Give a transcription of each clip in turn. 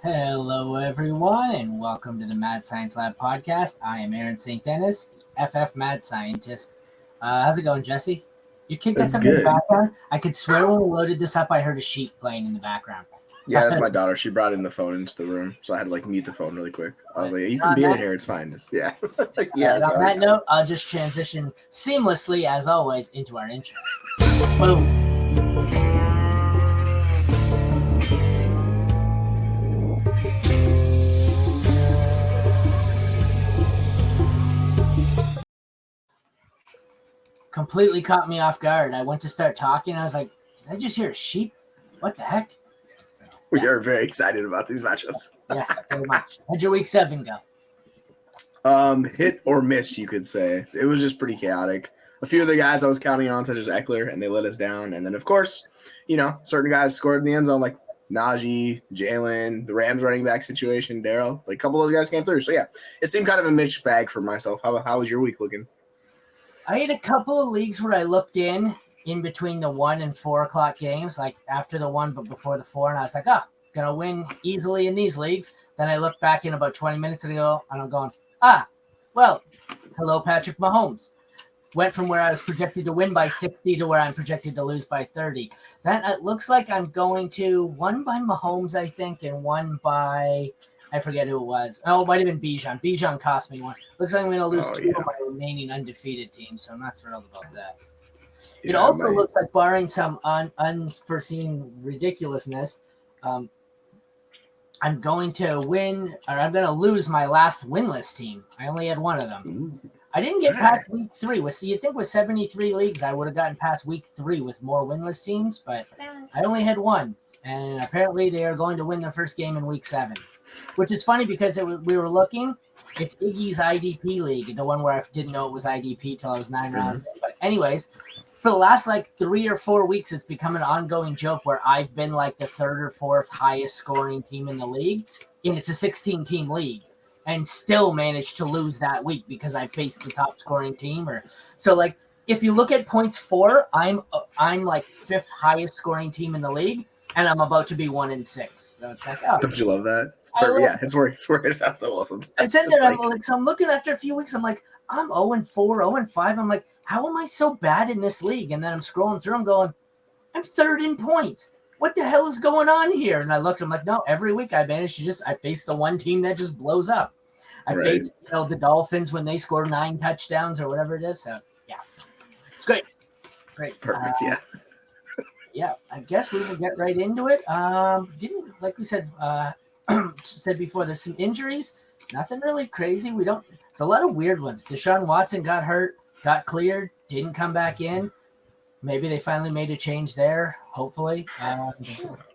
Hello, everyone, and welcome to the Mad Science Lab podcast. I am Aaron St. Dennis, FF Mad Scientist. How's it going, Jesse? Your kid got It's something in the good. background? I could swear when we loaded this up, I heard a sheep playing in the background. Yeah, that's my daughter. She brought in the phone into the room, so I had to mute the phone really quick. I was like, "You can be in here. It's fine." Yeah. And on that note, I'll just transition seamlessly, as always, into our intro. Boom. Completely caught me off guard. I went to start talking. I was like, did I just hear a sheep? What the heck? We are very excited about these matchups. Yes, very much. How'd your week 7 go? Hit or miss, you could say. It was just pretty chaotic. A few of the guys I was counting on, such as Eckler, and they let us down. And then, of course, certain guys scored in the end zone, like Najee, Jalen, the Rams running back situation, Darryl. Like, a couple of those guys came through. So, yeah, it seemed kind of a mixed bag for myself. How was your week looking? I had a couple of leagues where I looked in between the 1 and 4 o'clock games, like after the 1 but before the 4, and I was like, gonna win easily in these leagues. Then I looked back in about 20 minutes ago, and I'm going, hello, Patrick Mahomes. Went from where I was projected to win by 60 to where I'm projected to lose by 30. That it looks like I'm going to 1 by Mahomes, I think, and 1 by I forget who it was. Oh, it might have been Bijan. Bijan cost me 1. Looks like I'm going to lose 2 of my remaining undefeated teams, so I'm not thrilled about that. It also looks like, barring some unforeseen ridiculousness, I'm going to win, or I'm going to lose my last winless team. I only had 1 of them. Ooh. I didn't get past week 3. You'd think with 73 leagues, I would have gotten past week 3 with more winless teams, but I only had 1. And apparently they are going to win their first game in week 7, which is funny because we were looking. It's Iggy's IDP league, the one where I didn't know it was IDP till I was 9 rounds in. But anyways, for the last 3 or 4 weeks, it's become an ongoing joke where I've been like the 3rd or 4th highest scoring team in the league, and it's a 16-team league, and still managed to lose that week because I faced the top scoring team. If you look at points for, I'm like 5th highest scoring team in the league, and I'm about to be 1-6. So it's like, don't you love that? It's working. It's so awesome. And then I'm looking after a few weeks. I'm like, I'm 0-4, 0-5. I'm like, how am I so bad in this league? And then I'm scrolling through. I'm going, I'm 3rd in points. What the hell is going on here? And I looked. I'm like, no. Every week I manage to I face the one team that just blows up. I face the Dolphins when they score 9 touchdowns or whatever it is. So yeah, it's great. It's perfect. Yeah, I guess we will get right into it. Like we said before, there's some injuries. Nothing really crazy. It's a lot of weird ones. Deshaun Watson got hurt, got cleared, didn't come back in. Maybe they finally made a change there, hopefully.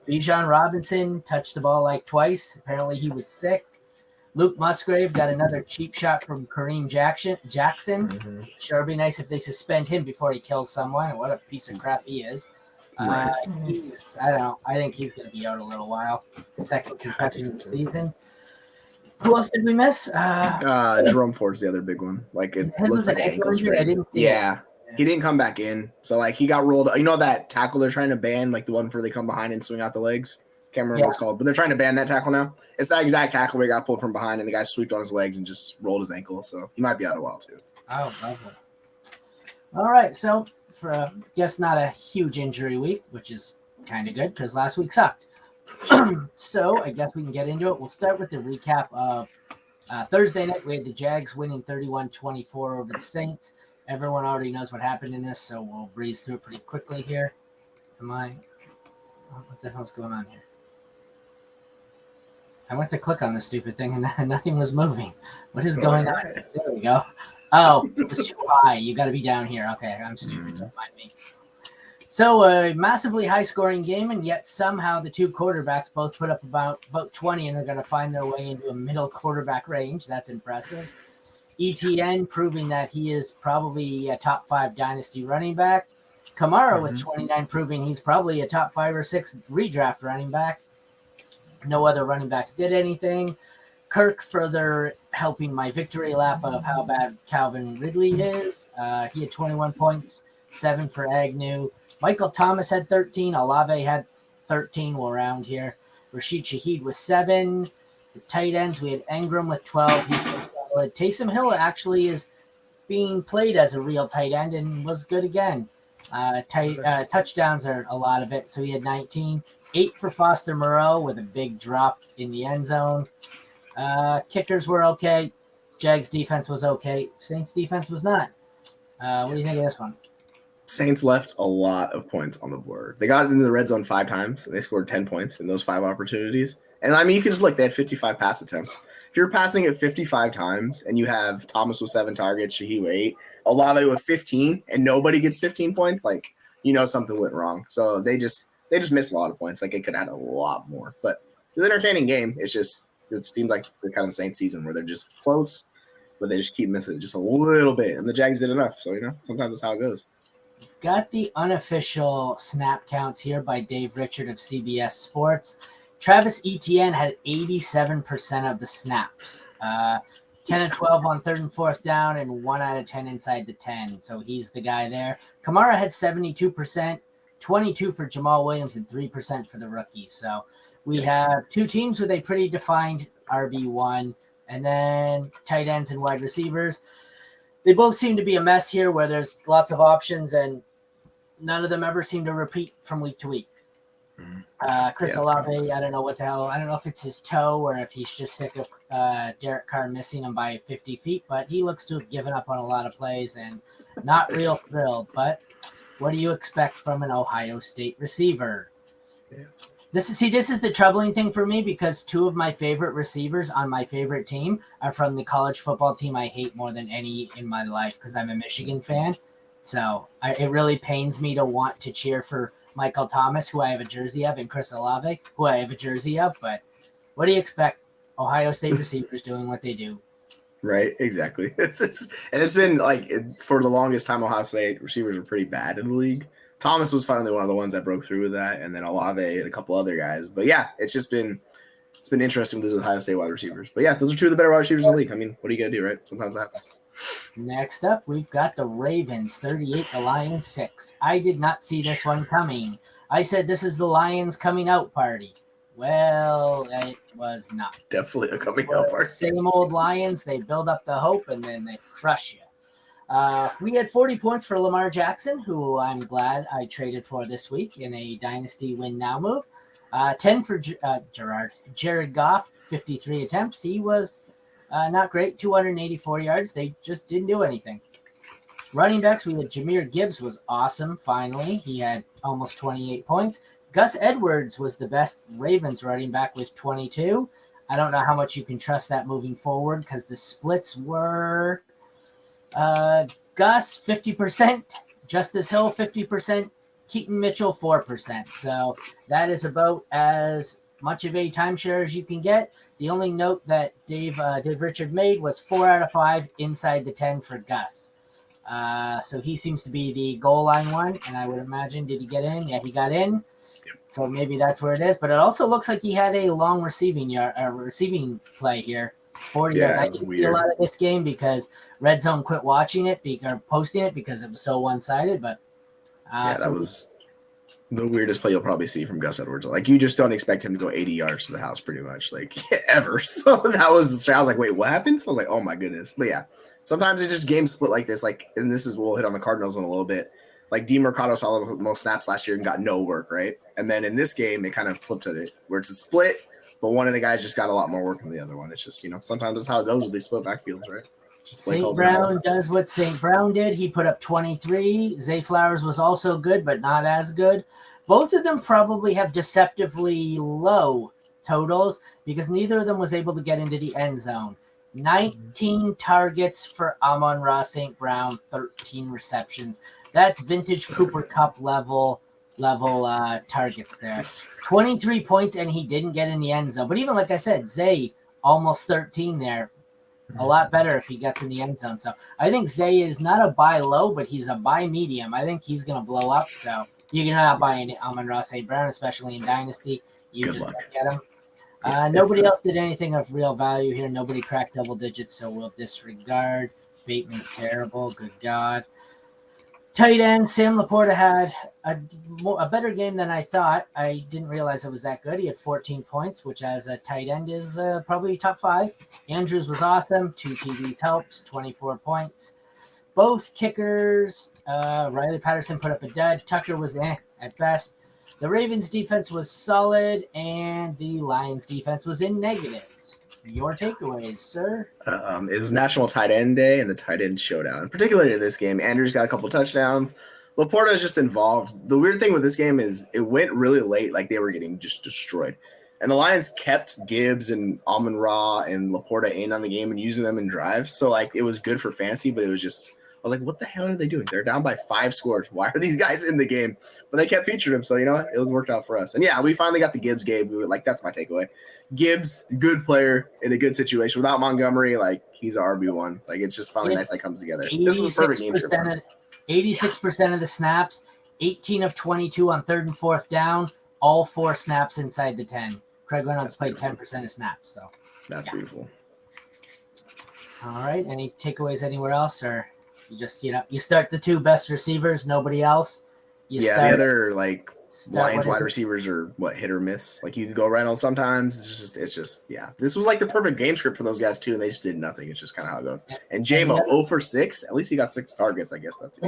Bijan Robinson touched the ball twice. Apparently he was sick. Luke Musgrave got another cheap shot from Kareem Jackson. Sure would be nice if they suspend him before he kills someone. What a piece of crap he is. I don't know. I think he's going to be out a little while. Second concussion of the season. Who else did we miss? Jerome Ford's the other big one. It looks like an ankle injury. I didn't see it. He didn't come back in. So he got rolled. You know that tackle they're trying to ban, the one where they come behind and swing out the legs? Can't remember what it's called, but they're trying to ban that tackle now. It's that exact tackle where he got pulled from behind and the guy swooped on his legs and just rolled his ankle. So he might be out a while too. Oh, lovely. All right. So for guess not a huge injury week, which is kind of good because last week sucked. So I guess we can get into it. We'll start with the recap of Thursday night. We had the Jags winning 31-24 over the Saints. Everyone already knows what happened in this, so we'll breeze through it pretty quickly here. What the hell's going on here? I went to click on this stupid thing and nothing was moving. What is going on? There we go. Oh, it was too high. You got to be down here. Okay, I'm stupid. Don't mind me. So a massively high-scoring game, and yet somehow the 2 quarterbacks both put up about 20 and are going to find their way into a middle quarterback range. That's impressive. ETN proving that he is probably a top 5 dynasty running back. Kamara with 29 proving he's probably a top 5 or 6 redraft running back. No other running backs did anything. Kirk further helping my victory lap of how bad Calvin Ridley is. He had 21 points, 7 for Agnew. Michael Thomas had 13. Olave had 13 will round here. Rashid Shaheed with 7. The tight ends, we had Engram with 12. Taysom Hill actually is being played as a real tight end and was good again. Touchdowns are a lot of it. So he had 19. 8 for Foster Moreau with a big drop in the end zone. Kickers were okay. Jags defense was okay. Saints defense was not. What do you think of this one? Saints left a lot of points on the board. They got into the red zone 5 times, and they scored 10 points in those 5 opportunities. And, I mean, you can just look. They had 55 pass attempts. If you're passing it 55 times and you have Thomas with 7 targets, Shaheed with 8, Olave with 15, and nobody gets 15 points, like, you know something went wrong. So they just missed a lot of points. Like, it could have had a lot more. But it was an entertaining game. It seems like the kind of Saints season where they're just close, but they just keep missing it just a little bit. And the Jags did enough. So, sometimes that's how it goes. Got the unofficial snap counts here by Dave Richard of CBS Sports. Travis Etienne had 87% of the snaps. 10 and 12 on 3rd and 4th down, and 1 out of 10 inside the 10. So he's the guy there. Kamara had 72%, 22 for Jamal Williams, and 3% for the rookie. So we have 2 teams with a pretty defined RB1, and then tight ends and wide receivers. They both seem to be a mess here where there's lots of options, and none of them ever seem to repeat from week to week. Chris Olave, I don't know what the hell. I don't know if it's his toe or if he's just sick of Derek Carr missing him by 50 feet, but he looks to have given up on a lot of plays and not real thrilled. But what do you expect from an Ohio State receiver? Yeah. This is the troubling thing for me because 2 of my favorite receivers on my favorite team are from the college football team I hate more than any in my life because I'm a Michigan fan. So it really pains me to want to cheer for Michael Thomas, who I have a jersey of, and Chris Olave, who I have a jersey of. But what do you expect? Ohio State receivers doing what they do. Right, exactly. It's been like for the longest time, Ohio State receivers were pretty bad in the league. Thomas was finally one of the ones that broke through with that, and then Olave and a couple other guys. But yeah, it's been interesting with those Ohio State wide receivers. But yeah, those are 2 of the better wide receivers in the league. I mean, what are you gonna do, right? Sometimes that happens. Next up, we've got the Ravens 38, the Lions 6. I did not see this one coming. I said this is the Lions coming out party. Well, it was not. Definitely a coming out party. Same old Lions. They build up the hope and then they crush you. We had 40 points for Lamar Jackson, who I'm glad I traded for this week in a dynasty win now move. 10 for Jared Goff, 53 attempts. He was not great, 284 yards. They just didn't do anything. Running backs, we had Jahmyr Gibbs was awesome, finally. He had almost 28 points. Gus Edwards was the best Ravens running back with 22. I don't know how much you can trust that moving forward because the splits were Gus 50%, Justice Hill 50%, Keaton Mitchell 4%. So that is about as much of a timeshare as you can get. The only note that Dave Richard made was 4 out of 5 inside the 10 for Gus. So he seems to be the goal line one, and I would imagine, did he get in? Yeah, he got in. So maybe that's where it is. But it also looks like he had a long receiving play here. 40 yards. I didn't see a lot of this game because Red Zone quit watching it or posting it because it was so one-sided. But that was the weirdest play you'll probably see from Gus Edwards. Like, you just don't expect him to go 80 yards to the house pretty much, like, ever. So I was like, wait, what happened? So I was like, oh my goodness. But yeah, sometimes it's just game split like this. Like, and this is, we'll hit on the Cardinals in a little bit. Like, DeMarcado saw the most snaps last year and got no work, right? And then in this game, it kind of flipped to it where it's a split, but one of the guys just got a lot more work than the other one. It's just, sometimes that's how it goes with these split backfields, right? St. Brown does what St. Brown did. He put up 23. Zay Flowers was also good, but not as good. Both of them probably have deceptively low totals because neither of them was able to get into the end zone. 19 targets for Amon-Ra St. Brown, 13 receptions. That's vintage Cooper Kupp level targets there. 23 points, and he didn't get in the end zone. But even like I said, Zay, almost 13 there. A lot better if he gets in the end zone. So I think Zay is not a buy low, but he's a buy medium. I think he's going to blow up. So you're not buying Amon-Ra St. Brown, especially in Dynasty. You just don't get him. Nobody else did anything of real value here. Nobody cracked double digits, so we'll disregard. Bateman's terrible. Good God. Tight end Sam Laporta had a better game than I thought. I didn't realize it was that good. He had 14 points, which as a tight end is probably top 5. Andrews was awesome. 2 TDs helped, 24 points. Both kickers, Riley Patterson put up a dud. Tucker was at best. The Ravens defense was solid, and the Lions defense was in negatives. Your takeaways, sir? It was National Tight End Day and the tight end showdown. Particularly in this game, Andrews got a couple touchdowns. Laporta is just involved. The weird thing with this game is it went really late, like they were getting just destroyed. And the Lions kept Gibbs and Amon-Ra and Laporta in on the game and using them in drives. So, like, it was good for fantasy, but it was just – I was like, what the hell are they doing? They're down by 5 scores. Why are these guys in the game? But they kept featuring him, so you know what? It was worked out for us. And yeah, we finally got the Gibbs game. Like, that's my takeaway. Gibbs, good player in a good situation. Without Montgomery, like, he's a RB1. Like, it's just finally nice that comes together. This was a perfect game. 86% of the snaps, 18 of 22 on 3rd and 4th down, all 4 snaps inside the 10. Craig Reynolds played 10% of snaps, so that's beautiful. All right, any takeaways anywhere else, or you just you start the 2 best receivers, nobody else? The other Lions wide receivers are hit or miss. Like you can go Reynolds sometimes. It's just This was like the perfect game script for those guys too, and they just did nothing. It's just kind of how it goes. And J-Mo 0 for 6. At least he got 6 targets. I guess that's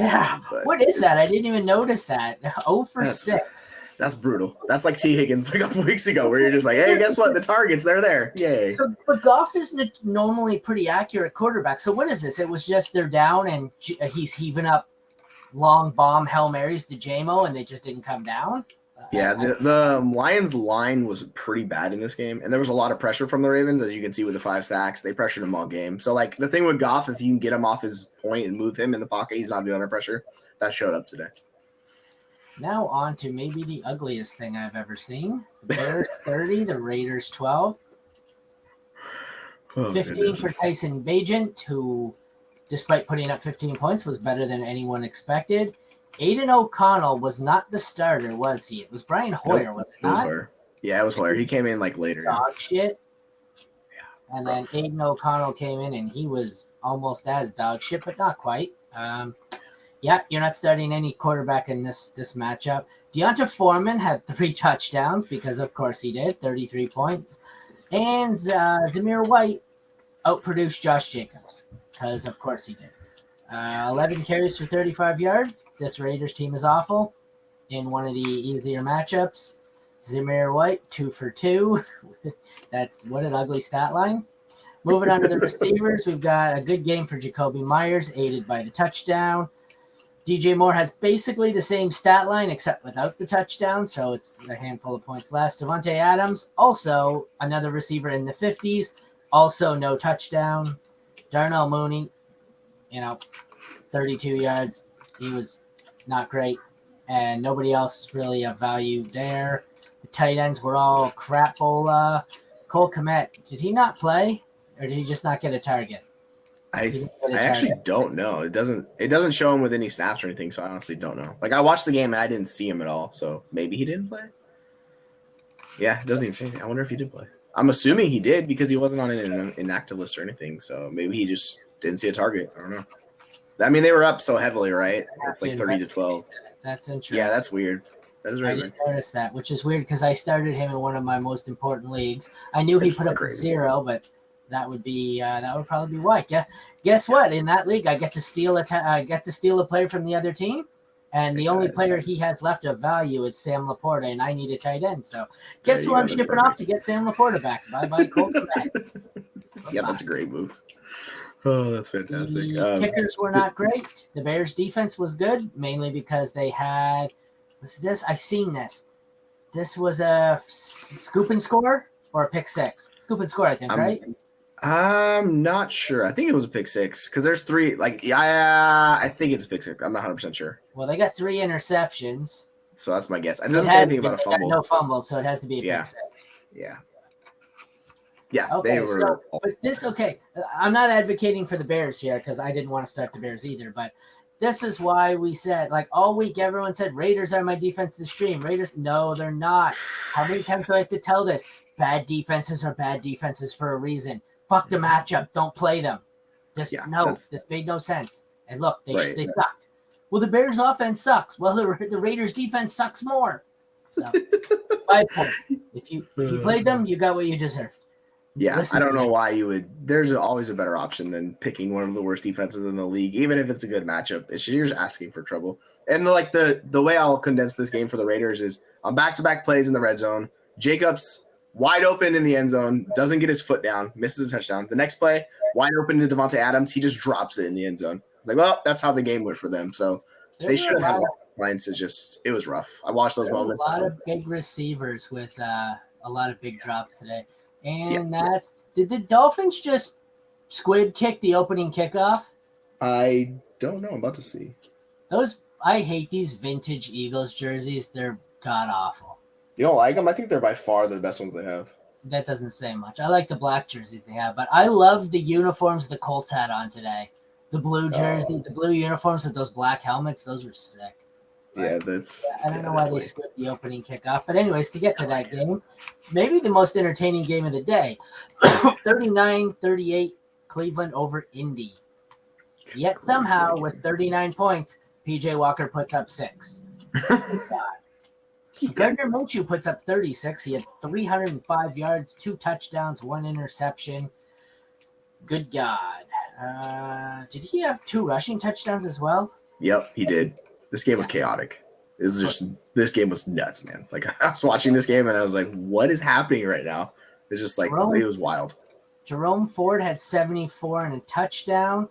What is that? I didn't even notice that. 0 for 6. That's brutal. That's like T. Higgins a couple weeks ago, where you're just like, hey, guess what? The targets, they're there. Yay. So, but Goff is normally pretty accurate quarterback. So what is this? It was just they're down and he's heaving up long bomb Hail Marys to J-Mo and they just didn't come down? Yeah, the Lions line was pretty bad in this game, and there was a lot of pressure from the Ravens, as you can see with the 5 sacks. They pressured him all game. So, like, the thing with Goff, if you can get him off his point and move him in the pocket, he's not good under pressure. That showed up today. Now on to maybe the ugliest thing I've ever seen. The Bears 30, the Raiders 12. 15 for Tyson Bagent, who, despite putting up 15 points, was better than anyone expected. Aiden O'Connell was not the starter, was he? It was Brian Hoyer, was it not? Yeah, it was Hoyer. He came in later. Dog shit. Yeah. And then Aiden O'Connell came in, and he was almost as dog shit, but not quite. You're not starting any quarterback in this matchup. Deonta Foreman had 3 touchdowns because, of course, he did, 33 points. And Zamir White outproduced Josh Jacobs because, of course, he did. 11 carries for 35 yards. This Raiders team is awful in one of the easier matchups. Zamir White, 2 for 2. That's what an ugly stat line. Moving on to the receivers, we've got a good game for Jacoby Myers, aided by the touchdown. DJ Moore has basically the same stat line except without the touchdown, so it's a handful of points less. Devontae Adams, also another receiver in the 50s, also no touchdown. Darnell Mooney, 32 yards. He was not great, and nobody else really of value there. The tight ends were all crapola. Cole Kmet, did he not play, or did he just not get a target? I actually don't know. It doesn't show him with any snaps or anything, so I honestly don't know. Like, I watched the game and I didn't see him at all, so maybe he didn't play. Yeah, it doesn't even say anything. I wonder if he did play. I'm assuming he did because he wasn't on an inactive list or anything, so maybe he just didn't see a target. I don't know. I mean, they were up so heavily, right? It's like 30-12. That's interesting. Yeah, that's weird. That is I didn't notice that, which is weird because I started him in one of my most important leagues. I knew he put up a 0, but that would probably be why. Yeah. Guess what? In that league, I get to steal a player from the other team, and the only player he has left of value is Sam Laporta, and I need a tight end. So guess who I'm shipping off to get Sam Laporta back? Bye, Cole. Yeah, that's a great move. Oh, that's fantastic. The kickers were not great. The Bears' defense was good, mainly because they had. Was this? I seen this. This was a scoop and score or a pick 6. Scoop and score, I think, right? I'm not sure. I think it was a pick 6 because there's 3. I think it's a pick 6. I'm not 100% sure. Well, they got 3 interceptions. So that's my guess. It doesn't say anything about a fumble. No fumble, so it has to be a pick 6. Yeah. Yeah. Okay. I'm not advocating for the Bears here because I didn't want to start the Bears either, but this is why we said, all week, everyone said Raiders are my defense to stream. Raiders, no, they're not. How many times do I have to tell this? Bad defenses are bad defenses for a reason. Fuck the matchup. Don't play them. This made no sense. And look, they sucked. Well, the Bears' offense sucks. Well, the Raiders' defense sucks more. So 5 points. If you played them, you got what you deserved. Yeah, Listen, I don't know man. why you would. There's always a better option than picking one of the worst defenses in the league, even if it's a good matchup. You're just asking for trouble. And the way I'll condense this game for the Raiders is on back-to-back plays in the red zone. Jacobs wide open in the end zone, doesn't get his foot down, misses a touchdown. The next play, wide open to Devontae Adams, he just drops it in the end zone. It's like, well, that's how the game went for them. So they should have had points. It was rough. I watched those moments. A lot of big receivers with a lot of big drops today. And did the Dolphins just squib kick the opening kickoff? I don't know. I'm about to see. I hate these vintage Eagles jerseys. They're god awful. You don't like them? I think they're by far the best ones they have. That doesn't say much. I like the black jerseys they have, but I love the uniforms the Colts had on today. The blue jersey, the blue uniforms with those black helmets, those were sick. Yeah, I don't know why they skipped the opening kickoff. But anyways, to get to that game, maybe the most entertaining game of the day, 39-38 Cleveland over Indy. Yet somehow with 39 points, PJ Walker puts up 6. Gardner Minshew puts up 36. He had 305 yards, 2 touchdowns, 1 interception. Good God. Did he have 2 rushing touchdowns as well? Yep, he did. This game was chaotic. This game was nuts, man. Like I was watching this game and I was like, what is happening right now? It's just like it was wild. Jerome Ford had 74 and a touchdown.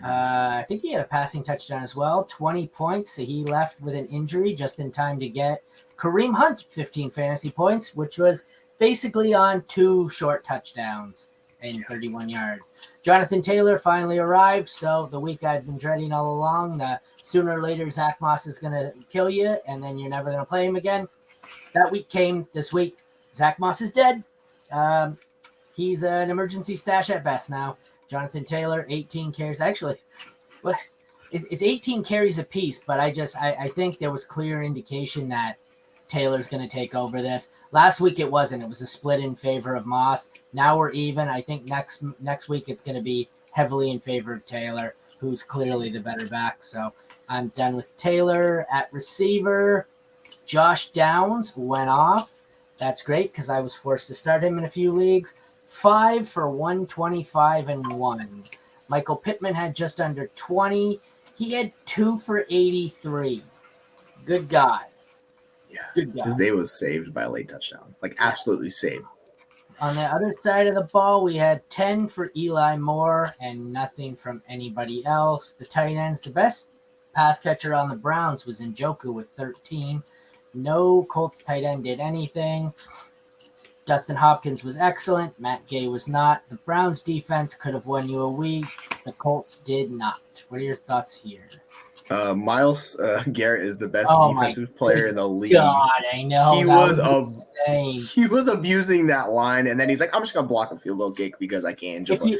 I think he had a passing touchdown as well. 20 points. So he left with an injury just in time to get Kareem Hunt 15 fantasy points, which was basically on 2 short touchdowns and 31 yards. Jonathan Taylor finally arrived. So the week I've been dreading all along, sooner or later Zach Moss is going to kill you and then you're never going to play him again. That week came this week. Zach Moss is dead. He's an emergency stash at best now. Jonathan Taylor, 18 carries. Actually, it's 18 carries apiece, but I think there was clear indication that Taylor's going to take over this. Last week it wasn't. It was a split in favor of Moss. Now we're even. I think next week it's going to be heavily in favor of Taylor, who's clearly the better back. So I'm done with Taylor. At receiver, Josh Downs went off. That's great because I was forced to start him in a few leagues. 5 for 125 and 1. Michael Pittman had just under 20. He had 2 for 83. Good God. Yeah. Good God. His day was saved by a late touchdown. Like absolutely saved. On the other side of the ball, we had 10 for Eli Moore and nothing from anybody else. The tight ends, the best pass catcher on the Browns was Njoku with 13. No Colts tight end did anything. Dustin Hopkins was excellent. Matt Gay was not. The Browns defense could have won you a week. The Colts did not. What are your thoughts here? Myles Garrett is the best Oh defensive player in the league. God, I know. He He was abusing that line, and then he's like, "I'm just gonna block a field goal kick because I can." If he's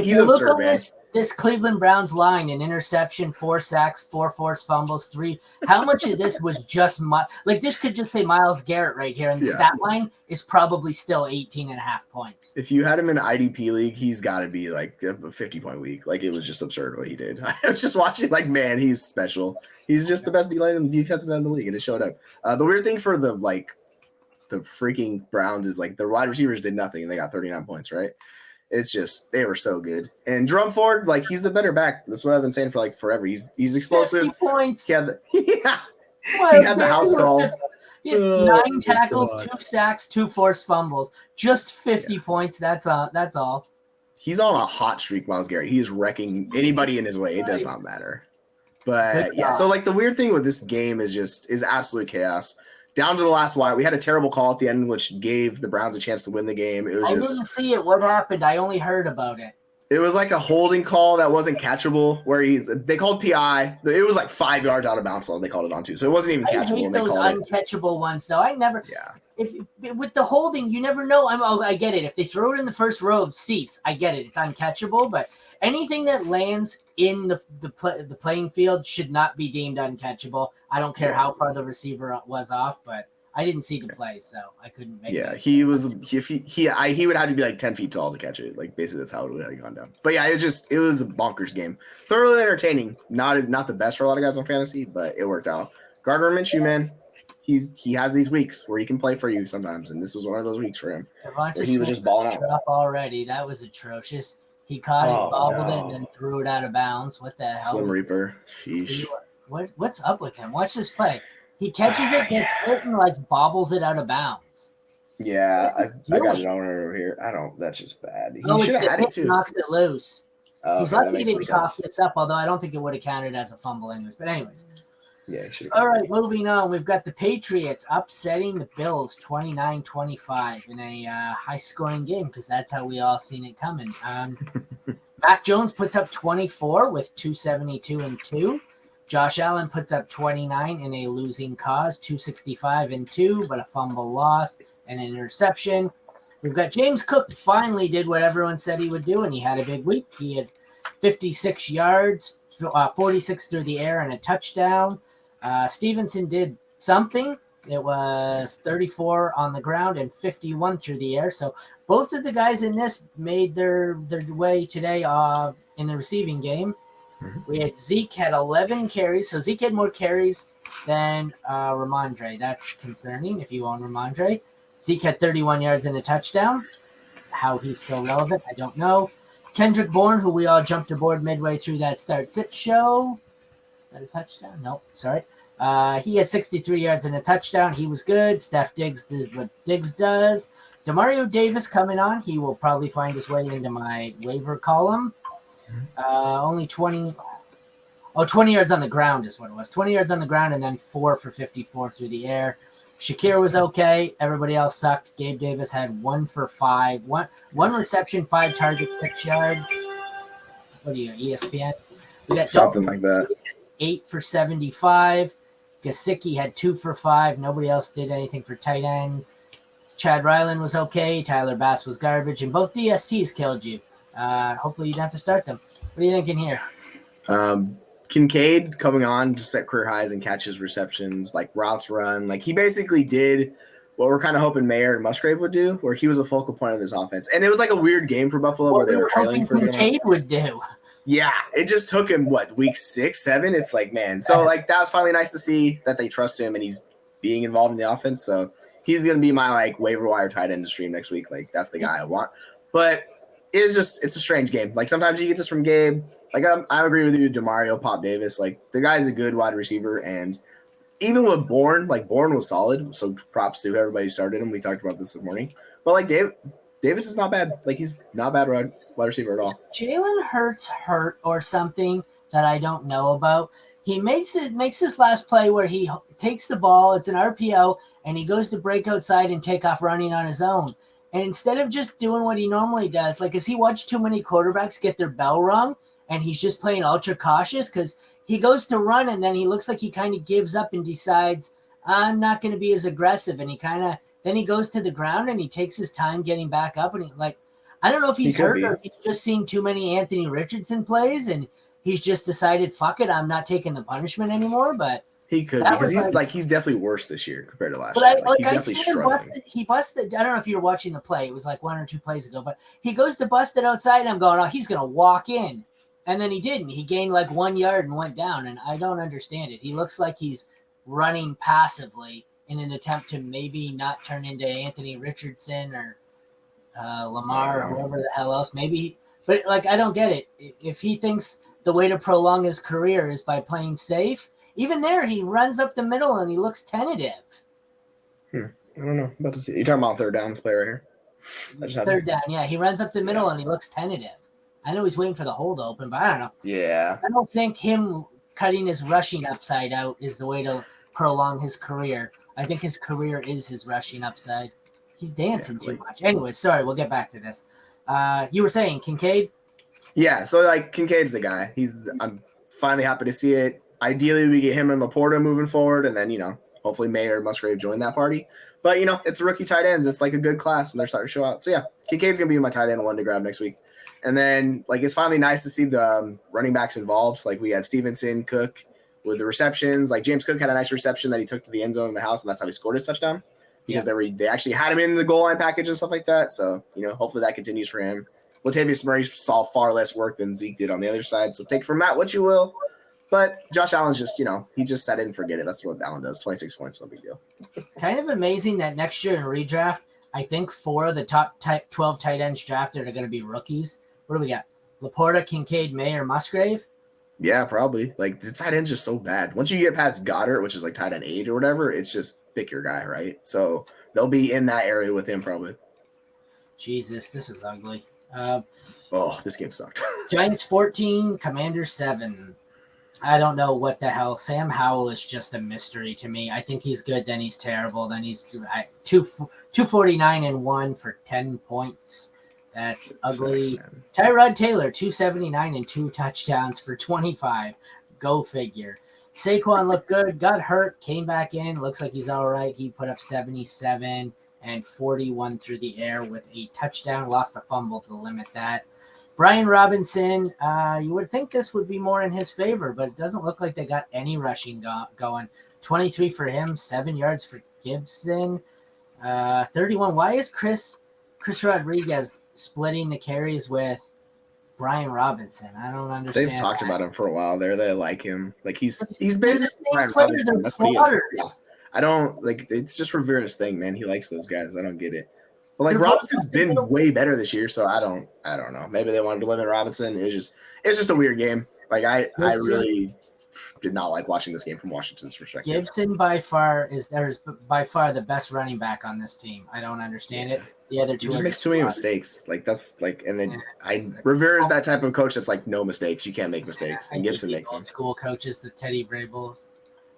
you look absurd, at man. this Cleveland Browns line, an interception, 4 sacks, 4 forced fumbles, 3. How much of this was just this could just say Myles Garrett right here, and the stat line is probably still 18.5 points. If you had him in an IDP league, he's got to be like a 50-point week. Like it was just absurd what he did. I was just watching, like, man, he's special. He's just the best D-line and defensive end in the league, and it showed up. The weird thing for the freaking Browns is like the wide receivers did nothing and they got 39 points, right? It's just they were so good. And Jerome Ford, like he's the better back. That's what I've been saying for like forever. He's explosive. 50 points. He had the house call. 9 tackles, 2 sacks, 2 forced fumbles. Just 50 points. That's all. He's on a hot streak, Myles Garrett. He's wrecking anybody in his way. It does not matter. But yeah, so like the weird thing with this game is absolute chaos. Down to the last wire. We had a terrible call at the end, which gave the Browns a chance to win the game. I didn't see it. What happened? I only heard about it. It was like a holding call that wasn't catchable, where they called PI. It was like 5 yards out of bounds, they called it on too. So it wasn't even catchable. I hate those uncatchable ones, though. I never. Yeah. If with the holding, you never know. I get it. If they throw it in the first row of seats, I get it. It's uncatchable. But anything that lands in the playing field should not be deemed uncatchable. I don't care how far the receiver was off, but I didn't see the play, so I couldn't make. Yeah, he was. He would have to be like 10 feet tall to catch it. Like basically, that's how it would have gone down. But yeah, it was a bonkers game. Thoroughly entertaining. Not the best for a lot of guys on fantasy, but it worked out. Gardner Minshew, man, he has these weeks where he can play for you sometimes, and this was one of those weeks for him. Devonta He was just balling out. Drop already. That was atrocious. He caught it, bobbled it, and then threw it out of bounds. What the hell? Slim Reaper. Sheesh. What's up with him? Watch this play. He catches it, gets hit, and like bobbles it out of bounds. Yeah, I got it over here. I don't. That's just bad. He should have had it too. Knocks it loose. He's lucky he didn't cough this up, although I don't think it would have counted as a fumble anyways. But anyways. Yeah. All right, moving on. We've got the Patriots upsetting the Bills 29-25 in a high-scoring game because that's how we all seen it coming. Mac Jones puts up 24 with 272 and 2. Josh Allen puts up 29 in a losing cause, 265 and 2, but a fumble loss and an interception. We've got James Cook finally did what everyone said he would do, and he had a big week. He had 56 yards, 46 through the air, and a touchdown. Stevenson did something. It was 34 on the ground and 51 through the air. So both of the guys in this made their way today in the receiving game. We had Zeke had 11 carries. So Zeke had more carries than Ramondre. That's concerning if you own Ramondre. Zeke had 31 yards and a touchdown. How he's still relevant, I don't know. Kendrick Bourne, who we all jumped aboard midway through that start-sit show. Is that a touchdown? No, sorry. He had 63 yards and a touchdown. He was good. Steph Diggs does what Diggs does. Demario Davis coming on. He will probably find his way into my waiver column. Only 20 yards on the ground is what it was. 20 yards on the ground and then 4 for 54 through the air. Shakir was okay. Everybody else sucked. Gabe Davis had 1 for 5. One reception, 5 targets, 6 yards. What are you, ESPN? We got something like that. 8 for 75. Gesicki had 2 for 5. Nobody else did anything for tight ends. Chad Ryland was okay. Tyler Bass was garbage. And both DSTs killed you. Hopefully you don't have to start them. What are you thinking here? Kincaid coming on to set career highs and catches, receptions, like routes run. Like he basically did what we're kind of hoping Mayer and Musgrave would do, where he was a focal point of this offense. And it was like a weird game for Buffalo where they were trailing for Kincaid would do. Yeah, it just took him, week 6, 7? It's like, man. So, like, that was finally nice to see that they trust him and he's being involved in the offense. So, he's going to be my, waiver wire tight end to stream next week. Like, that's the guy I want. But it's a strange game. Like, sometimes you get this from Gabe. Like, I agree with you, DeMario, Pop Davis. Like, the guy's a good wide receiver. And even with Bourne, Bourne was solid. So, props to everybody who started him. We talked about this morning. But, Davis is not bad. Like, he's not bad wide receiver at all. Jalen Hurts hurt or something that I don't know about. He makes this last play where he takes the ball, it's an RPO, and he goes to break outside and take off running on his own. And instead of just doing what he normally does, has he watched too many quarterbacks get their bell rung and he's just playing ultra cautious? Because he goes to run and then he looks like he kind of gives up and decides, I'm not going to be as aggressive. And then he goes to the ground and he takes his time getting back up. And I don't know if he's hurt or if he's just seen too many Anthony Richardson plays and he's just decided, fuck it, I'm not taking the punishment anymore. But he could, because he's definitely worse this year compared to last year. He's definitely struggling. He busted. I don't know if you were watching the play. It was 1 or 2 plays ago, but he goes to bust it outside. And I'm going, oh, he's going to walk in. And then he didn't. He gained 1 yard and went down. And I don't understand it. He looks like he's running passively in an attempt to maybe not turn into Anthony Richardson or Lamar or whoever the hell else. Maybe, but I don't get it. If he thinks the way to prolong his career is by playing safe, even there he runs up the middle and he looks tentative. I don't know. About to see. You're talking about third down play right here. Third down, yeah. He runs up the middle and he looks tentative. I know he's waiting for the hole to open, but I don't know. Yeah. I don't think him cutting his rushing upside out is the way to prolong his career. I think his career is his rushing upside. He's dancing too much. Anyway, sorry, we'll get back to this. You were saying Kincaid? Yeah, so Kincaid's the guy. I'm finally happy to see it. Ideally, we get him and Laporta moving forward, and then, hopefully Mayer and Musgrave join that party. But, it's a rookie tight ends. It's a good class, and they're starting to show out. So, yeah, Kincaid's going to be my tight end one to grab next week. And then, it's finally nice to see the running backs involved. We had Stevenson, Cook, with the receptions. Like James Cook had a nice reception that he took to the end zone in the house, and that's how he scored his touchdown because they actually had him in the goal line package and stuff like that. So, hopefully that continues for him. Latavius Murray saw far less work than Zeke did on the other side. So take from that what you will. But Josh Allen's just, he just set it and forget it. That's what Allen does. 26 points, no big deal. It's kind of amazing that next year in redraft, I think 4 of the top 12 tight ends drafted are going to be rookies. What do we got? Laporta, Kincaid, Mayer, Musgrave? Yeah, probably. Like, the tight end's just so bad. Once you get past Goddard, which is like tight end 8 or whatever, it's just pick your guy, right? So they'll be in that area with him probably. Jesus, this is ugly. This game sucked. Giants 14, Commanders 7. I don't know what the hell. Sam Howell is just a mystery to me. I think he's good, then he's terrible, then he's 249 and 1 for 10 points. That's ugly. Tyrod Taylor, 279 and 2 touchdowns for 25. Go figure. Saquon looked good, got hurt, came back in. Looks like he's all right. He put up 77 and 41 through the air with a touchdown. Lost a fumble to limit that. Brian Robinson, you would think this would be more in his favor, but it doesn't look like they got any rushing going. 23 for him, 7 yards for Gibson. 31. Why is Chris Rodriguez splitting the carries with Brian Robinson? I don't understand. They've talked about him for a while there. They like him. Like he's They're basically the same Brian player. Robinson. They're plotters. I don't like. It's just Rivera's thing, man. He likes those guys. I don't get it. But like Robinson's been way better this year, so I don't know. Maybe they wanted to limit Robinson. It's just a weird game. Like I really did not like watching this game from Washington's perspective. Gibson by far is the best running back on this team. I don't understand it. The other two he just makes too many mistakes. Like that's like, and then Rivera's that type of coach that's like no mistakes. You can't make mistakes, and Gibson makes them. School coaches, the Teddy Vrabels.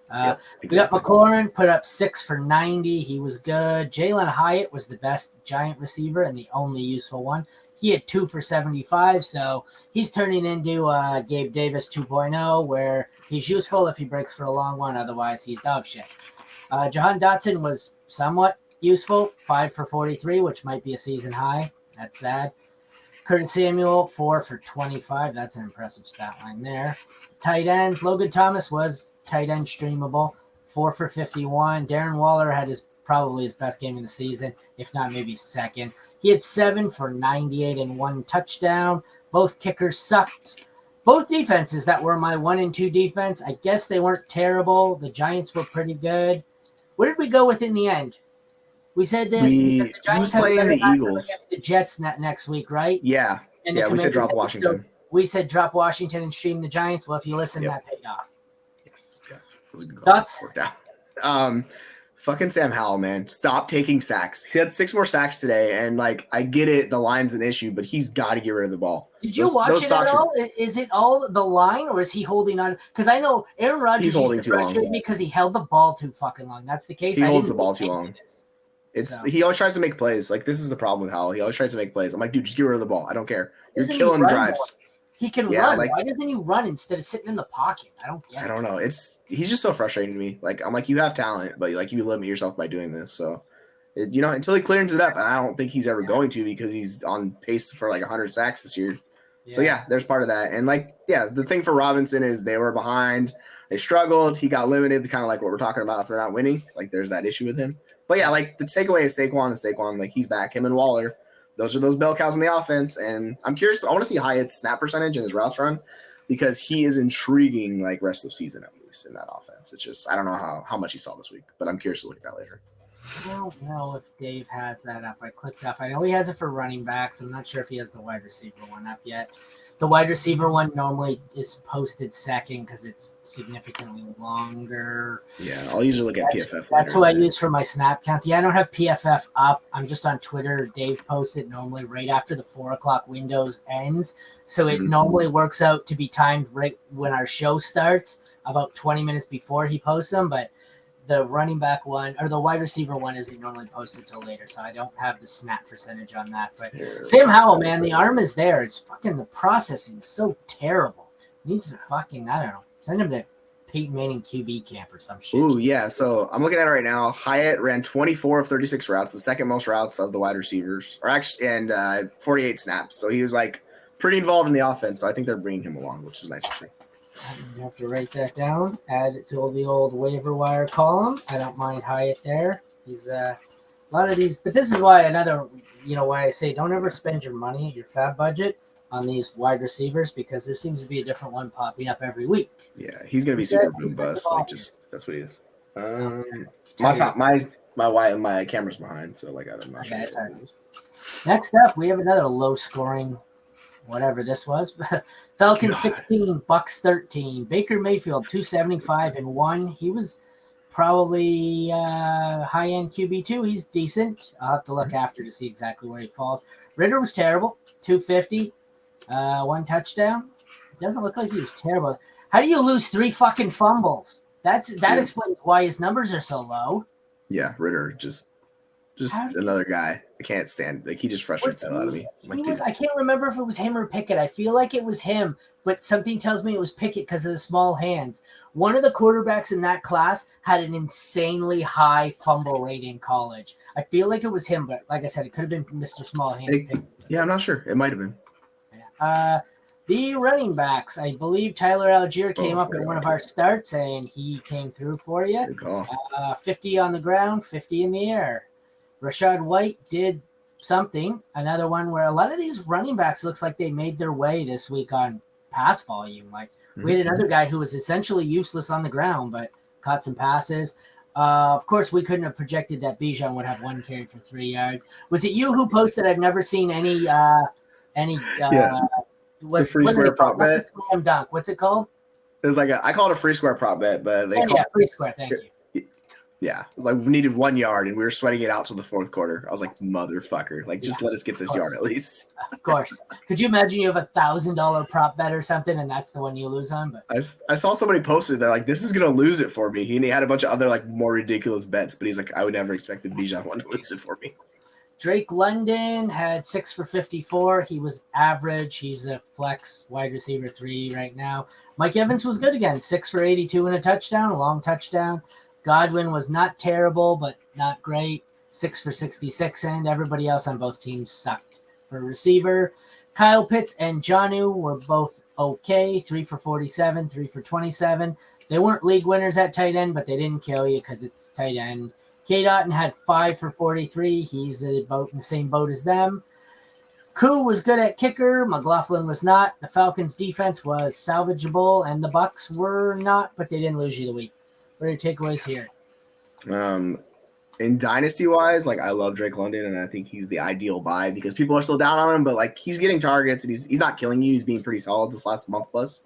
Exactly. We got McLaurin, put up 6 for 90. He was good. Jalen Hyatt was the best Giant receiver and the only useful one. He had 2 for 75, so he's turning into Gabe Davis 2.0, where he's useful if he breaks for a long one. Otherwise, he's dog shit. Jahan Dotson was somewhat useful, 5 for 43, which might be a season high. That's sad. Curtis Samuel, 4 for 25. That's an impressive stat line there. Tight ends, Logan Thomas was tight end streamable, 4 for 51. Darren Waller had probably his best game of the season, if not maybe second. He had 7 for 98 and 1 touchdown. Both kickers sucked. Both defenses that were my 1 and 2 defense, I guess they weren't terrible. The Giants were pretty good. Where did we go with in the end? We said this because the Giants have playing the Eagles against the Jets next week, right? Yeah. And we said drop Washington. So we said drop Washington and stream the Giants. Well, if you listen, that paid off. Yes. It was a good Thoughts? Fucking Sam Howell, man. Stop taking sacks. He had 6 more sacks today, and like I get it, the line's an issue, but he's got to get rid of the ball. Did you watch it at all? Is it all the line, or is he holding on? Because I know Aaron Rodgers used to frustrate me because he held the ball too fucking long. That's the case. He holds the ball too long. He always tries to make plays. Like this is the problem with Howell. He always tries to make plays. I'm like, dude, just get rid of the ball. I don't care. You're killing the drives. He can run. Why doesn't he run instead of sitting in the pocket? I don't get it. I don't know. He's just so frustrating to me. Like I'm like, you have talent, but like you limit yourself by doing this. So, until he clears it up, and I don't think he's ever going to because he's on pace for like 100 sacks this year. Yeah. So there's part of that. And the thing for Robinson is they were behind. They struggled. He got limited, kind of like what we're talking about if they're not winning. Like there's that issue with him. But the takeaway is Saquon. Like he's back. Him and Waller. Those are those bell cows in the offense, and I'm curious. I want to see Hyatt's snap percentage in his routes run because he is intriguing, like rest of season at least in that offense. It's just I don't know how much he saw this week, but I'm curious to look at that later. I don't know if Dave has that up. I clicked off. I know he has it for running backs. I'm not sure if he has the wide receiver one up yet. The wide receiver one normally is posted second because it's significantly longer. Yeah, I'll usually look at PFF. That's who I use for my snap counts. Yeah, I don't have PFF up. I'm just on Twitter. Dave posts it normally right after the 4:00 window ends. So it normally works out to be timed right when our show starts, about 20 minutes before he posts them. But the running back one or the wide receiver one isn't normally posted till later, so I don't have the snap percentage on that. But Sam Howell, man, the arm is there. It's fucking the processing is so terrible. He needs to fucking send him to Peyton Manning QB camp or some shit. Ooh, yeah. So I'm looking at it right now. Hyatt ran 24 of 36 routes, the second most routes of the wide receivers, and 48 snaps. So he was like pretty involved in the offense. So I think they're bringing him along, which is nice to see. You have to write that down. Add it to the old waiver wire column. I don't mind Hyatt there. He's a lot of these, but this is why why I say don't ever spend your money, your fab budget, on these wide receivers because there seems to be a different one popping up every week. Yeah, he's gonna be super boom bust. Like that's what he is. My camera's behind, so like I'm not sure. Next up, we have another low scoring. Whatever this was, Falcons 16, Bucks 13. Baker Mayfield 275 and 1. He was probably high end QB2. He's decent. I'll have to look after to see exactly where he falls. Ritter was terrible, 250, 1 touchdown. It doesn't look like he was terrible. How do you lose 3 fucking fumbles? That explains why his numbers are so low. Yeah, Ritter just another guy. I can't stand. Like he just frustrates the hell out of me. I can't remember if it was him or Pickett. I feel like it was him, but something tells me it was Pickett because of the small hands. One of the quarterbacks in that class had an insanely high fumble rate in college. I feel like it was him, but like I said, it could have been Mr. Small Hands. Yeah, I'm not sure. It might have been. The running backs, I believe Tyler Algier came up in one of our starts, and he came through for you. 50 on the ground, 50 in the air. Rashad White did something. Another one where a lot of these running backs looks like they made their way this week on pass volume. Like we had another guy who was essentially useless on the ground, but caught some passes. Of course, we couldn't have projected that Bijan would have 1 carry for 3 yards. Was it you who posted? I've never seen any. The free square prop bet. Slam dunk. What's it called? It was I call it a free square prop bet, but free square. Thank you. Yeah, like we needed 1 yard and we were sweating it out to the 4th quarter. I was like, motherfucker, just let us get this yard at least. Of course. Could you imagine you have $1,000 prop bet or something and that's the one you lose on? But I saw somebody posted they're like, this is gonna lose it for me. He had a bunch of other more ridiculous bets, but he's like, I would never expect the Bijan one to lose it for me. Drake London had 6 for 54. He was average. He's a flex wide receiver 3 right now. Mike Evans was good again, 6 for 82 and a long touchdown. Godwin was not terrible, but not great. 6 for 66, and everybody else on both teams sucked. For receiver, Kyle Pitts and Jonnu were both okay. 3 for 47, 3 for 27. They weren't league winners at tight end, but they didn't kill you because it's tight end. K. Dotton had 5 for 43. He's about in the same boat as them. Koo was good at kicker. McLaughlin was not. The Falcons' defense was salvageable, and the Bucks were not, but they didn't lose you the week. What are your takeaways here? In dynasty wise, I love Drake London, and I think he's the ideal buy because people are still down on him, but he's getting targets and he's not killing you. He's being pretty solid this last month plus.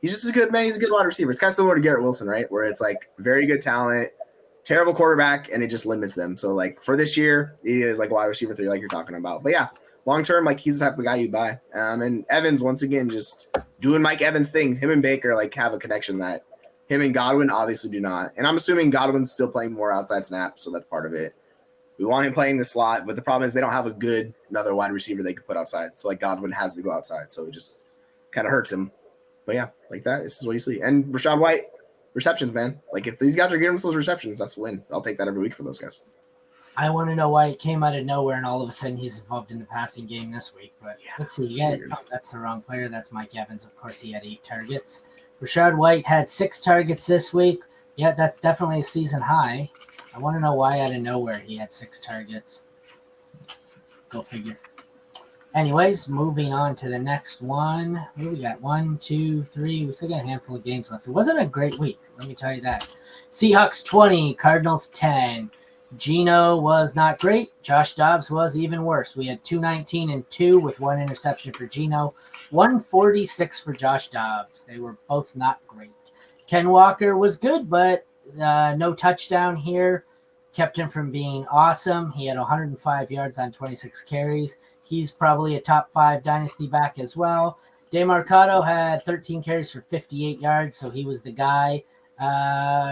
He's just a good man. He's a good wide receiver. It's kind of similar to Garrett Wilson, right? Where it's very good talent, terrible quarterback, and it just limits them. So for this year, he is wide receiver 3, you're talking about. But yeah, long term, he's the type of guy you buy. And Evans, once again, just doing Mike Evans things. Him and Baker have a connection that him and Godwin obviously do not. And I'm assuming Godwin's still playing more outside snaps, so that's part of it. We want him playing the slot, but the problem is they don't have another wide receiver they could put outside. So Godwin has to go outside, so it just kind of hurts him. But yeah, this is what you see. And Rashad White, receptions, man. If these guys are getting those receptions, that's a win. I'll take that every week for those guys. I want to know why it came out of nowhere and all of a sudden he's involved in the passing game this week. But let's see. That's the wrong player. That's Mike Evans. Of course, he had 8 targets. Rashad White had 6 targets this week. Yeah, that's definitely a season high. I want to know why out of nowhere he had 6 targets. Go figure. Anyways, moving on to the next one. What do we got? 1, 2, 3. We still got a handful of games left. It wasn't a great week. Let me tell you that. Seahawks 20, Cardinals 10. Geno was not great. Josh Dobbs was even worse. We had 219 and 2 with 1 interception for Geno, 146 for Josh Dobbs. They were both not great. Ken Walker was good, but no touchdown here. Kept him from being awesome. He had 105 yards on 26 carries. He's probably a top 5 dynasty back as well. DeMarcado had 13 carries for 58 yards, so he was the guy.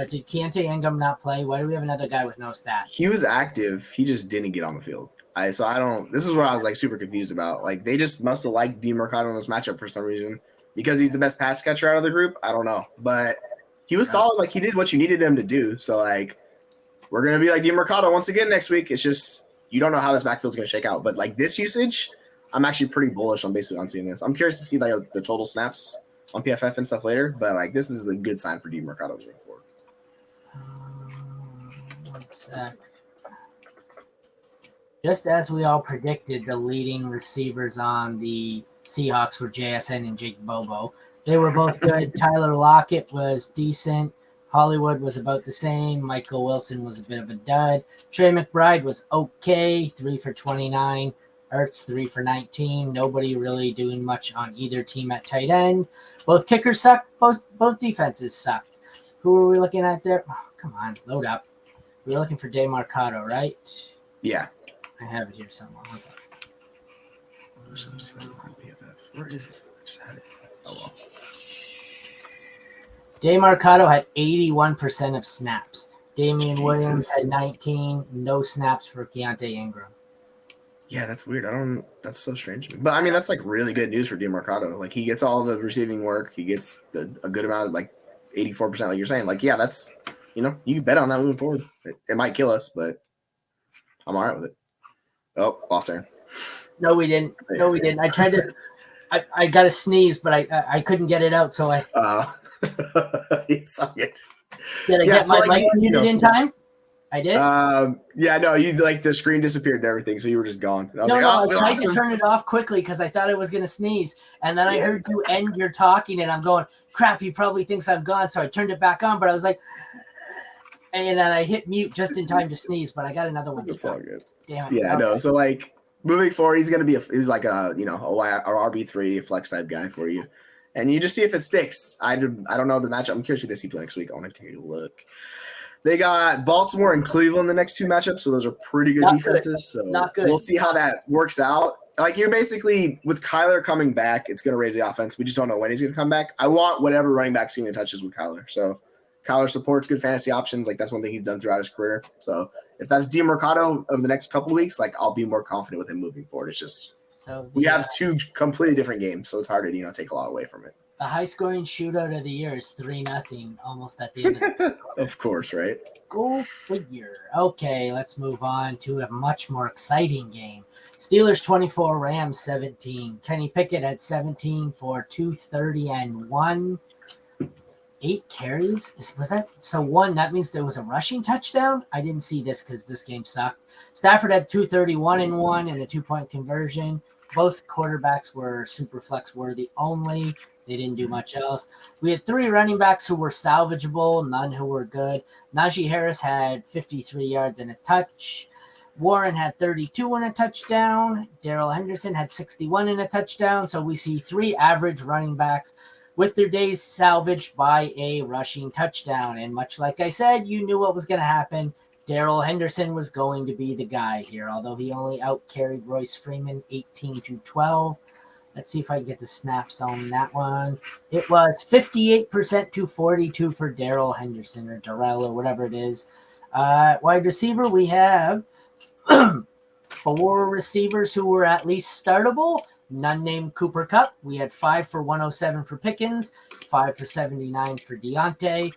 Did Keontae Ingram not play? Why do we have another guy with no stat? He was active. He just didn't get on the field. This is what I was super confused about. They just must have liked DeMarcado in this matchup for some reason because he's the best pass catcher out of the group. I don't know, but he was solid. He did what you needed him to do. So we're going to be like DeMarcado once again next week. It's just, you don't know how this backfield's going to shake out, but this usage, I'm actually pretty bullish on basically on seeing this. I'm curious to see the total snaps on PFF and stuff later, but like this is a good sign for Demercado moving forward. 1 sec. Just as we all predicted, the leading receivers on the Seahawks were JSN and Jake Bobo. They were both good. Tyler Lockett was decent. Hollywood was about the same. Michael Wilson was a bit of a dud. Trey McBride was okay, 3 for 29. Ertz 3 for 19. Nobody really doing much on either team at tight end. Both kickers sucked. Both defenses sucked. Who are we looking at there? Oh, come on, load up. We're looking for Demercado, right? Yeah. I have it here somewhere. One second. Where is it? I just had it. Oh well. Demercado had 81% of snaps. Damian Jesus. Williams had 19. No snaps for Keontae Ingram. Yeah, that's weird. That's so strange to me. But I mean, that's like really good news for Demercado. Like he gets all the receiving work. He gets a good amount of like 84%, like you're saying. Like, yeah, that's, you can bet on that moving forward. It might kill us, but I'm all right with it. Oh, lost Aaron. No, we didn't. I tried to. I got a sneeze, but I couldn't get it out. So I it's all good. did. I get my mic muted in time. I did. Yeah, no, you like the screen disappeared and everything, so you were just gone. And I tried to turn it off quickly because I thought I was gonna sneeze, and then I heard you end your talking, and I'm going, crap. He probably thinks I'm gone, so I turned it back on. But I was like, and then I hit mute just in time to sneeze. But I got another one. It's all good. Damn it. Yeah, no. So like moving forward, he's gonna be he's like a RB3 flex type guy for you, and you just see if it sticks. I don't know the matchup. I'm curious who they see play next week. I want to take a look. They got Baltimore and Cleveland the next two matchups, so those are pretty good defenses. So Not good. We'll see how that works out. Like you're basically with Kyler coming back, it's going to raise the offense. We just don't know when he's going to come back. I want whatever running back seeing the touches with Kyler. So Kyler supports good fantasy options. Like that's one thing he's done throughout his career. So if that's Demercado over the next couple of weeks, like I'll be more confident with him moving forward. It's just we have two completely different games, so it's hard to take a lot away from it. The high-scoring shootout of the year is 3-0, almost at the end of the Of course, right? Go figure. Okay, let's move on to a much more exciting game. Steelers 24, Rams 17. Kenny Pickett had 17 for 230 and 1. 8 carries. Was that so? 1. That means there was a rushing touchdown. I didn't see this because this game sucked. Stafford had 231 and 1 and a 2-point conversion. Both quarterbacks were super flex worthy only. They didn't do much else. We had 3 running backs who were salvageable, none who were good. Najee Harris had 53 yards and a touch. Warren had 32 and a touchdown. Darrell Henderson had 61 and a touchdown. So we see 3 average running backs with their days salvaged by a rushing touchdown. And much like I said, you knew what was going to happen. Darrell Henderson was going to be the guy here, although he only out-carried Royce Freeman 18-12. Let's see if I can get the snaps on that one. It was 58% to 42 for Darrell Henderson or Darrell or whatever it is. Wide receiver, we have 4 receivers who were at least startable. None named Cooper Kupp. We had 5 for 107 for Pickens, 5 for 79 for Deontay,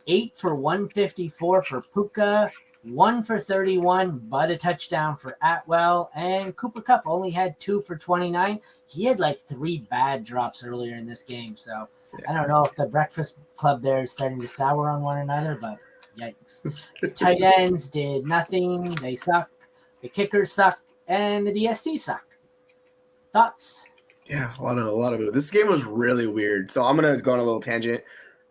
8 for 154 for Puka, 1 for 31, but a touchdown for Atwell. And Cooper Kupp only had 2 for 29. He had like 3 bad drops earlier in this game. So I don't know if the Breakfast Club there is starting to sour on one another, but yikes. Tight ends did nothing. They suck. The kickers suck. And the DST suck. Thoughts? Yeah, a lot of it. This game was really weird. So I'm going to go on a little tangent.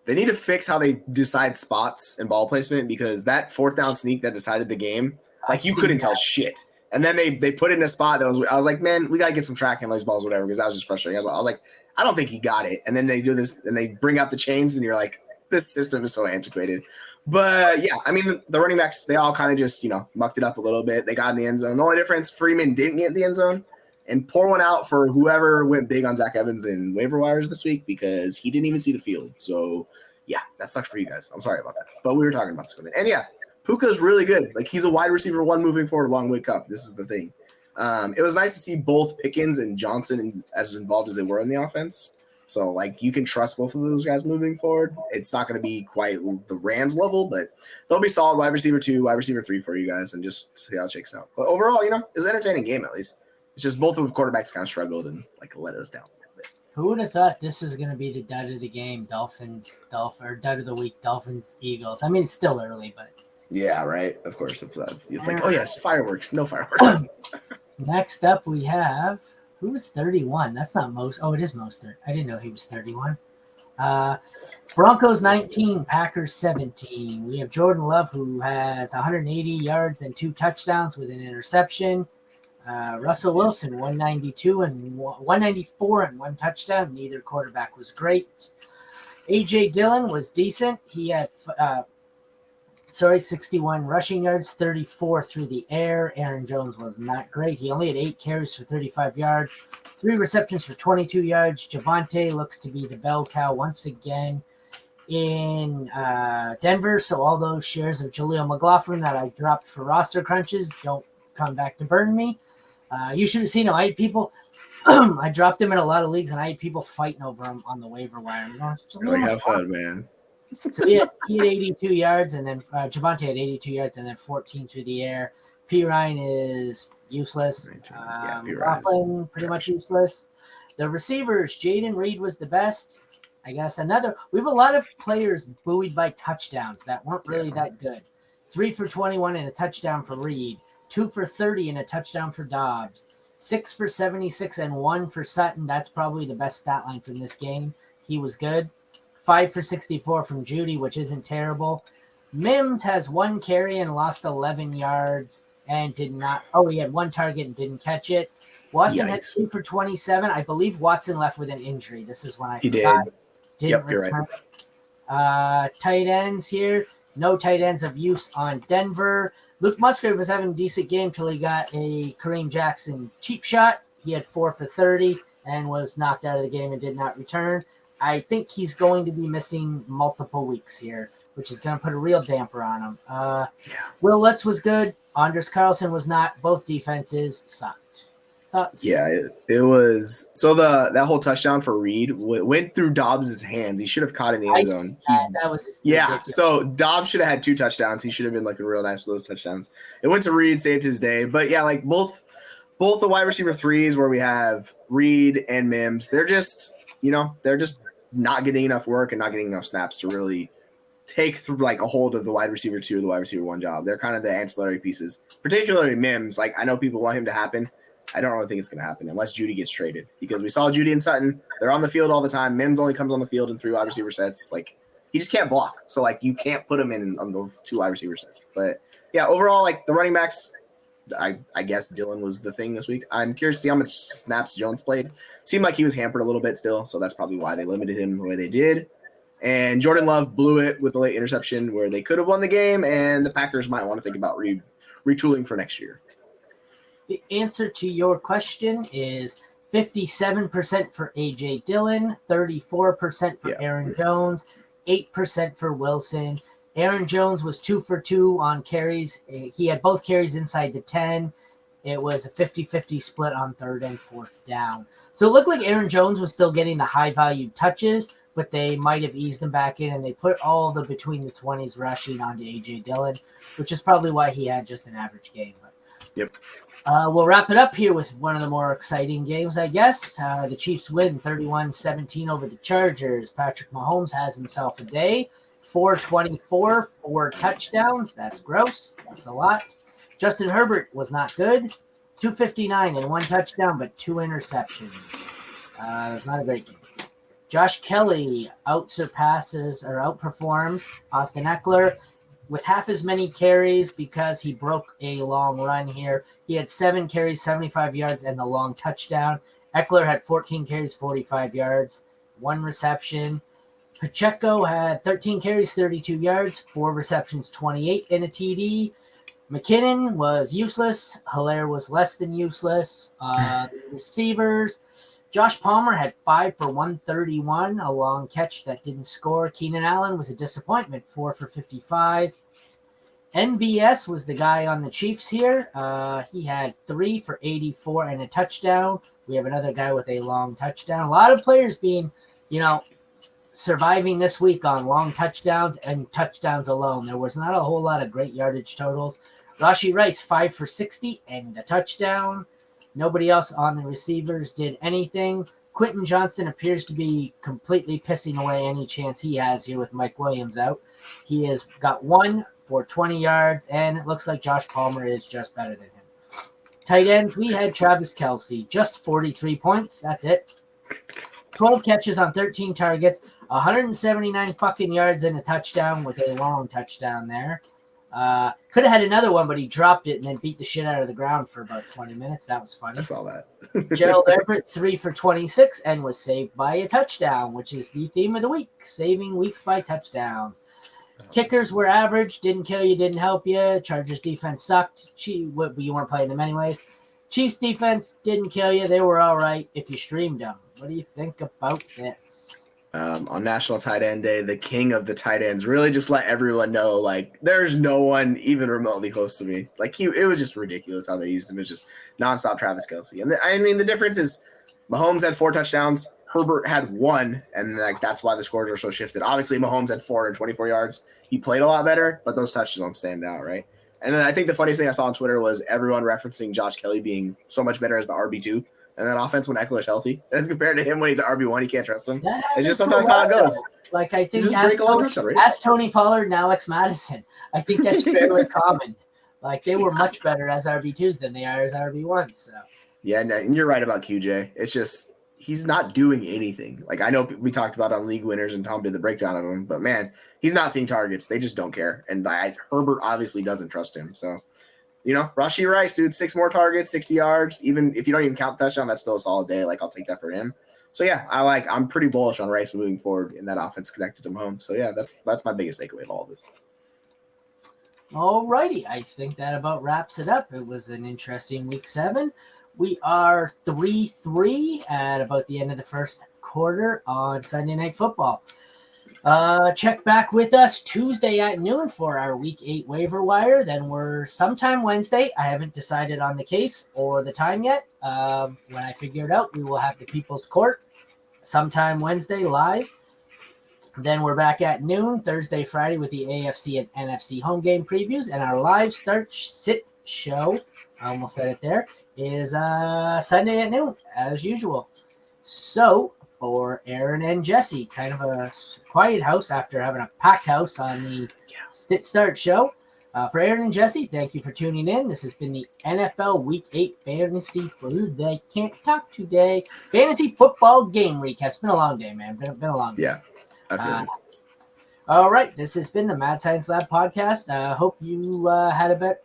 They need to fix how they decide spots and ball placement because that 4th down sneak that decided the game, like you couldn't tell shit. And then they put it in a spot that I was like, man, we got to get some tracking on these balls, whatever, because that was just frustrating. I was like, I don't think he got it. And then they do this and they bring out the chains and you're like, this system is so antiquated. But yeah, I mean, the running backs, they all kind of just, mucked it up a little bit. They got in the end zone. The only difference, Freeman didn't get in the end zone. And pour one out for whoever went big on Zach Evans in waiver wires this week because he didn't even see the field. So, yeah, that sucks for you guys. I'm sorry about that. But we were talking about this. And, yeah, Puka's really good. Like, he's a wide receiver 1 moving forward along with Kupp. This is the thing. It was nice to see both Pickens and Johnson as involved as they were in the offense. So, like, you can trust both of those guys moving forward. It's not going to be quite the Rams level, but they'll be solid wide receiver 2, wide receiver 3 for you guys and just see how it shakes out. But overall, it was an entertaining game at least. It's just both of the quarterbacks kind of struggled and like let us down a little bit. Who would have thought this was going to be the dud of the game? Or dud of the week, Dolphins, Eagles. I mean, it's still early, but. Yeah, right. Of course, it's like, oh yes, fireworks. No fireworks. Next up, we have who's 31. That's not most. Oh, it is Mostert. I didn't know he was 31. Broncos 19, Packers 17. We have Jordan Love, who has 180 yards and 2 touchdowns with an interception. Russell Wilson 192 and 194 and 1 touchdown. Neither quarterback was great. AJ Dillon was decent. He had 61 rushing yards, 34 through the air. Aaron Jones was not great. He only had 8 carries for 35 yards, 3 receptions for 22 yards. Javonte looks to be the bell cow once again in Denver. So all those shares of Jaleel McLaughlin that I dropped for roster crunches don't come back to burn me. You should have seen him. I had people. I dropped him in a lot of leagues, and I had people fighting over him on the waiver wire. Really have fun, man. So he had 82 yards, and then Javonte had 82 yards, and then 14 through the air. P. Ryan is useless. McLaughlin pretty much useless. The receivers, Jaden Reed was the best. I guess we have a lot of players buoyed by touchdowns that weren't really that good. 3 for 21 and a touchdown for Reed. 2 for 30 and a touchdown for Dobbs. 6 for 76 and 1 for Sutton. That's probably the best stat line from this game. He was good. 5 for 64 from Judy, which isn't terrible. Mims has 1 carry and lost 11 yards and did not. Oh, he had 1 target and didn't catch it. Watson had 2 for 27. I believe Watson left with an injury. This is when I forgot. Didn't return. Right. Tight ends here. No tight ends of use on Denver. Luke Musgrave was having a decent game till he got a Kareem Jackson cheap shot. He had 4 for 30 and was knocked out of the game and did not return. I think he's going to be missing multiple weeks here, which is going to put a real damper on him. Will Lutz was good. Anders Carlson was not. Both defenses sucked. Thoughts? Yeah, it was. So that whole touchdown for Reed went through Dobbs' hands. He should have caught in the end zone. That was ridiculous. So Dobbs should have had 2 touchdowns. He should have been looking real nice with those touchdowns. It went to Reed, saved his day. But yeah, like both the wide receiver 3s where we have Reed and Mims, they're just not getting enough work and not getting enough snaps to really take through like a hold of the wide receiver 2 or the wide receiver 1 job. They're kind of the ancillary pieces, particularly Mims. Like I know people want him to happen. I don't really think it's going to happen unless Judy gets traded, because we saw Judy and Sutton. They're on the field all the time. Mims only comes on the field in 3 wide receiver sets. Like he just can't block. So like you can't put him in on the 2 wide receiver sets. But yeah, overall, like the running backs, I guess Dillon was the thing this week. I'm curious to see how much snaps Jones played. Seemed like he was hampered a little bit still, so that's probably why they limited him the way they did. And Jordan Love blew it with a late interception where they could have won the game, and the Packers might want to think about retooling for next year. The answer to your question is 57% for A.J. Dillon, 34% for Aaron Jones, 8% for Wilson. Aaron Jones was 2 for 2 on carries. He had both carries inside the 10. It was a 50-50 split on 3rd and 4th down. So it looked like Aaron Jones was still getting the high-value touches, but they might have eased him back in, and they put all the between the 20s rushing onto A.J. Dillon, which is probably why he had just an average game. Yep. We'll wrap it up here with one of the more exciting games, I guess. The Chiefs win 31-17 over the Chargers. Patrick Mahomes has himself a day. 424, 4 touchdowns. That's gross. That's a lot. Justin Herbert was not good. 259 and 1 touchdown, but 2 interceptions. It's not a great game. Josh Kelly outperforms Austin Eckler with half as many carries because he broke a long run here. He had 7 carries, 75 yards, and the long touchdown. Eckler had 14 carries, 45 yards, 1 reception. Pacheco had 13 carries, 32 yards, 4 receptions, 28, and a TD. McKinnon was useless. Hilaire was less than useless. Receivers, Josh Palmer had 5 for 131, a long catch that didn't score. Keenan Allen was a disappointment, 4 for 55. NVS was the guy on the Chiefs here. He had 3 for 84 and a touchdown. We have another guy with a long touchdown. A lot of players being, surviving this week on long touchdowns and touchdowns alone. There was not a whole lot of great yardage totals. Rashee Rice, 5 for 60 and a touchdown. Nobody else on the receivers did anything. Quentin Johnston appears to be completely pissing away any chance he has here with Mike Williams out. He has got 1 for 20 yards, and it looks like Josh Palmer is just better than him. Tight ends, we had Travis Kelce, just 43 points. That's it. 12 catches on 13 targets, 179 fucking yards and a touchdown with a long touchdown there. Could have had another one, but he dropped it and then beat the shit out of the ground for about 20 minutes. That was funny. I saw that. Gerald Everett, 3 for 26 and was saved by a touchdown, which is the theme of the week, saving weeks by touchdowns. Kickers were average, didn't kill you, didn't help you. Chargers defense sucked. You weren't playing them anyways. Chiefs defense didn't kill you. They were all right if you streamed them. What do you think about this? On National Tight End Day, the king of the tight ends really just let everyone know, like, there's no one even remotely close to me. Like, it was just ridiculous how they used him. It's just nonstop Travis Kelce. And I mean, the difference is Mahomes had 4 touchdowns. Herbert had 1, and like that's why the scores are so shifted. Obviously, Mahomes had 424 yards. He played a lot better, but those touchdowns don't stand out, right? And then I think the funniest thing I saw on Twitter was everyone referencing Josh Kelly being so much better as the RB2 and that offense when Eckler's healthy. And compared to him when he's an RB1, he can't trust him. It's just sometimes how it goes. Like, I think ask Tony Pollard and Alex Madison. I think that's fairly common. Like, they were much better as RB2s than they are as RB1s. So. Yeah, and you're right about QJ. It's just he's not doing anything. Like, I know we talked about on League Winners and Tom did the breakdown of him, but man, he's not seeing targets. They just don't care. And Herbert obviously doesn't trust him. So, Rashee Rice, dude, 6 more targets, 60 yards. Even if you don't even count the touchdown, that's still a solid day. Like, I'll take that for him. So yeah, I'm pretty bullish on Rice moving forward in that offense connected to Mahomes. So yeah, that's my biggest takeaway of all of this. All righty. I think that about wraps it up. It was an interesting week 7. We are 3-3 at about the end of the first quarter on Sunday Night Football. Check back with us Tuesday at noon for our Week 8 waiver wire. Then we're sometime Wednesday. I haven't decided on the case or the time yet. When I figure it out, we will have the People's Court sometime Wednesday live. Then we're back at noon Thursday, Friday with the AFC and NFC home game previews. And our live sit show, I almost said it there, is Sunday at noon as usual. So for Aaron and Jesse, kind of a quiet house after having a packed house on the Sit Start show. For Aaron and Jesse, thank you for tuning in. This has been the NFL Week 8 Fantasy Football Game Recap. It's been a long day, man. Been a long day. Yeah, I feel all right, this has been the Mad Science Lab podcast. Hope you had a bit.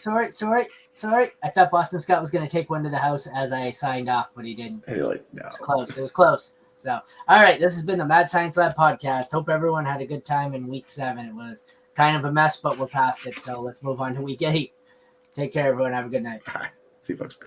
Sorry. I thought Boston Scott was going to take one to the house as I signed off, but he didn't. And you're like, no. It was close. So, all right, this has been the Mad Science Lab podcast. Hope everyone had a good time in week 7. It was kind of a mess, but we're past it. So let's move on to week 8. Take care, everyone. Have a good night. All right. See you, folks.